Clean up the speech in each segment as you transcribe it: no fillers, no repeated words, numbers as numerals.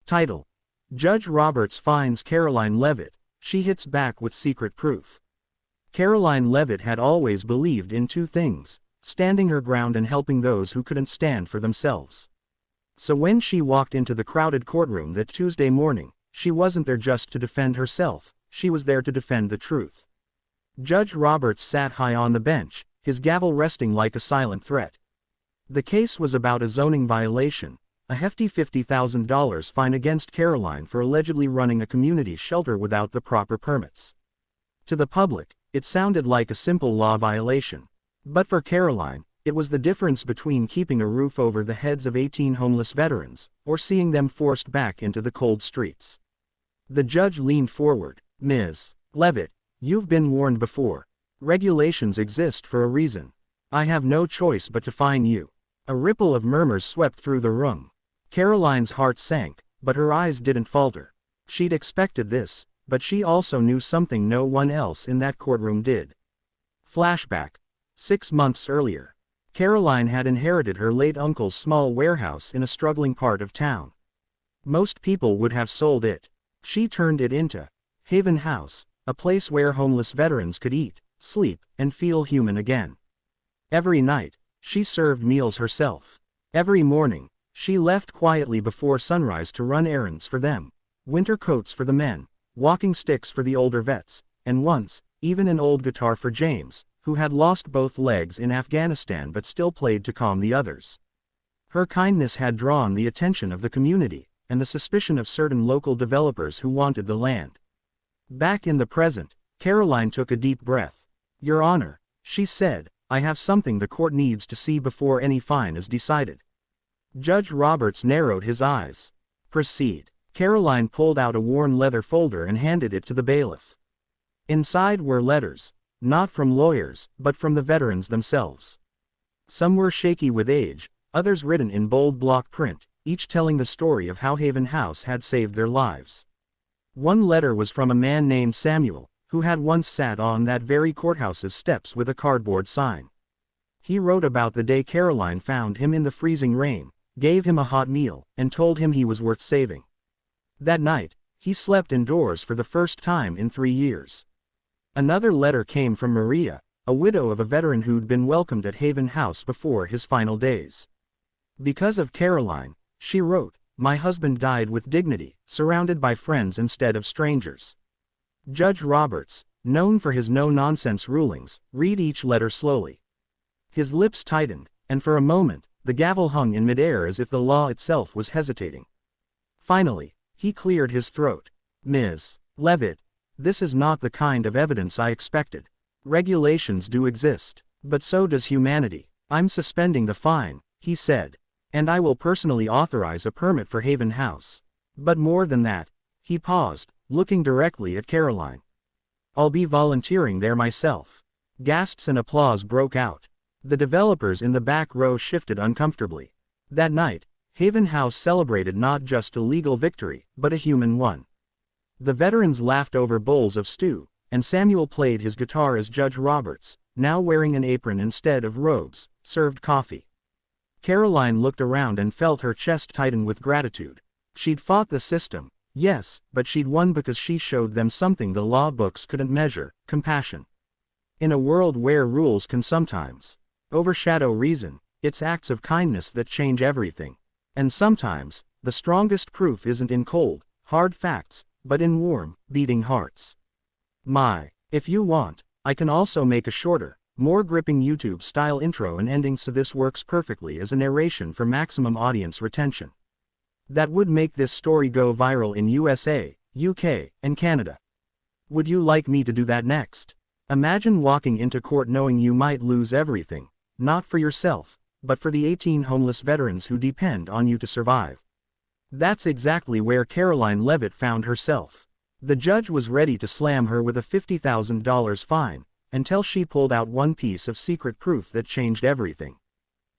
Title: Judge Roberts fines Karoline Leavitt, she hits back with secret proof. Karoline Leavitt had always believed in two things: standing her ground and helping those who couldn't stand for themselves. So when she walked into the crowded courtroom that Tuesday morning, she wasn't there just to defend herself, she was there to defend the truth. Judge Roberts sat high on the bench, his gavel resting like a silent threat. The case was about a zoning violation, a hefty $50,000 fine against Karoline for allegedly running a community shelter without the proper permits. To the public, it sounded like a simple law violation. But for Karoline, it was the difference between keeping a roof over the heads of 18 homeless veterans, or seeing them forced back into the cold streets. The judge leaned forward. "Ms. Leavitt, you've been warned before. Regulations exist for a reason. I have no choice but to fine you." A ripple of murmurs swept through the room. Karoline's heart sank, but her eyes didn't falter. She'd expected this, but she also knew something no one else in that courtroom did. Flashback. 6 months earlier, Karoline had inherited her late uncle's small warehouse in a struggling part of town. Most people would have sold it. She turned it into Haven House, a place where homeless veterans could eat, sleep, and feel human again. Every night, she served meals herself. Every morning, she left quietly before sunrise to run errands for them. Winter coats for the men, walking sticks for the older vets, and once, even an old guitar for James, who had lost both legs in Afghanistan but still played to calm the others. Her kindness had drawn the attention of the community, and the suspicion of certain local developers who wanted the land. Back in the present, Karoline took a deep breath. "Your Honor," she said, "I have something the court needs to see before any fine is decided." Judge Roberts narrowed his eyes. "Proceed." Karoline pulled out a worn leather folder and handed it to the bailiff. Inside were letters, not from lawyers, but from the veterans themselves. Some were shaky with age, others written in bold block print, each telling the story of how Haven House had saved their lives. One letter was from a man named Samuel, who had once sat on that very courthouse's steps with a cardboard sign. He wrote about the day Karoline found him in the freezing rain, gave him a hot meal, and told him he was worth saving. That night, he slept indoors for the first time in 3 years. Another letter came from Maria, a widow of a veteran who'd been welcomed at Haven House before his final days. Because of Karoline, she wrote, "My husband died with dignity, surrounded by friends instead of strangers." Judge Roberts, known for his no-nonsense rulings, read each letter slowly. His lips tightened, and for a moment, the gavel hung in midair as if the law itself was hesitating. Finally, he cleared his throat. "Ms. Leavitt, this is not the kind of evidence I expected. Regulations do exist, but so does humanity. I'm suspending the fine," he said, "and I will personally authorize a permit for Haven House. But more than that," he paused, looking directly at Karoline. "I'll be volunteering there myself." Gasps and applause broke out. The developers in the back row shifted uncomfortably. That night, Haven House celebrated not just a legal victory, but a human one. The veterans laughed over bowls of stew, and Samuel played his guitar as Judge Roberts, now wearing an apron instead of robes, served coffee. Karoline looked around and felt her chest tighten with gratitude. She'd fought the system, yes, but she'd won because she showed them something the law books couldn't measure: compassion. In a world where rules can sometimes overshadow reason, it's acts of kindness that change everything. And sometimes, the strongest proof isn't in cold, hard facts, but in warm, beating hearts. If you want, I can also make a shorter, more gripping YouTube-style intro and ending so this works perfectly as a narration for maximum audience retention. That would make this story go viral in USA, UK, and Canada. Would you like me to do that next? Imagine walking into court knowing you might lose everything, not for yourself, but for the 18 homeless veterans who depend on you to survive. That's exactly where Karoline Leavitt found herself. The judge was ready to slam her with a $50,000 fine, until she pulled out one piece of secret proof that changed everything.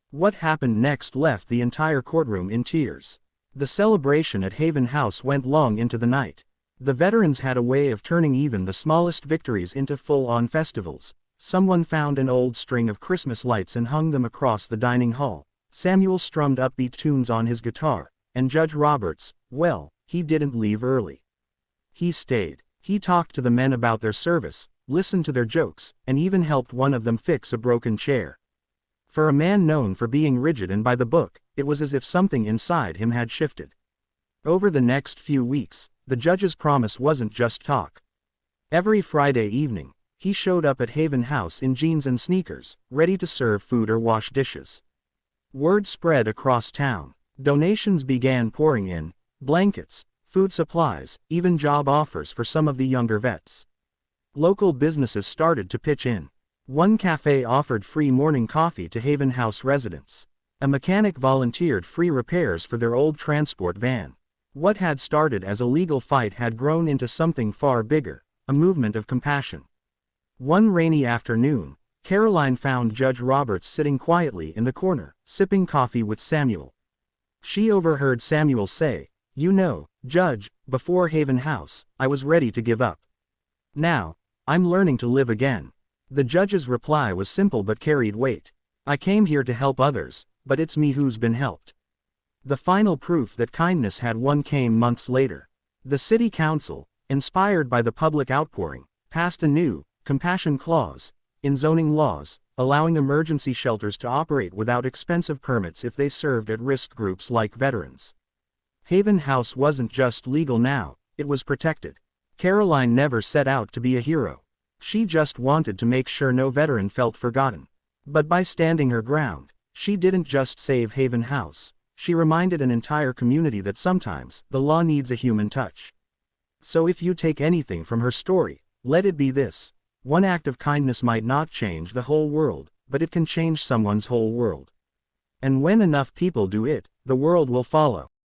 What happened next left the entire courtroom in tears. The celebration at Haven House went long into the night. The veterans had a way of turning even the smallest victories into full-on festivals. Someone found an old string of Christmas lights and hung them across the dining hall. Samuel strummed upbeat tunes on his guitar, and Judge Roberts, well, he didn't leave early. He stayed. He talked to the men about their service, listened to their jokes, and even helped one of them fix a broken chair. For a man known for being rigid and by the book, it was as if something inside him had shifted. Over the next few weeks, the judge's promise wasn't just talk. Every Friday evening, he showed up at Haven House in jeans and sneakers, ready to serve food or wash dishes. Word spread across town. Donations began pouring in, blankets, food supplies, even job offers for some of the younger vets. Local businesses started to pitch in. One cafe offered free morning coffee to Haven House residents. A mechanic volunteered free repairs for their old transport van. What had started as a legal fight had grown into something far bigger, a movement of compassion. One rainy afternoon, Karoline found Judge Roberts sitting quietly in the corner, sipping coffee with Samuel. She overheard Samuel say, "You know, Judge, before Haven House, I was ready to give up. Now, I'm learning to live again." The judge's reply was simple but carried weight. "I came here to help others, but it's me who's been helped." The final proof that kindness had won came months later. The city council, inspired by the public outpouring, passed a new, compassion clause, in zoning laws, allowing emergency shelters to operate without expensive permits if they served at-risk groups like veterans. Haven House wasn't just legal now, it was protected. Karoline never set out to be a hero. She just wanted to make sure no veteran felt forgotten. But by standing her ground, she didn't just save Haven House, she reminded an entire community that sometimes, the law needs a human touch. So if you take anything from her story, let it be this: one act of kindness might not change the whole world, but it can change someone's whole world. And when enough people do it, the world will follow.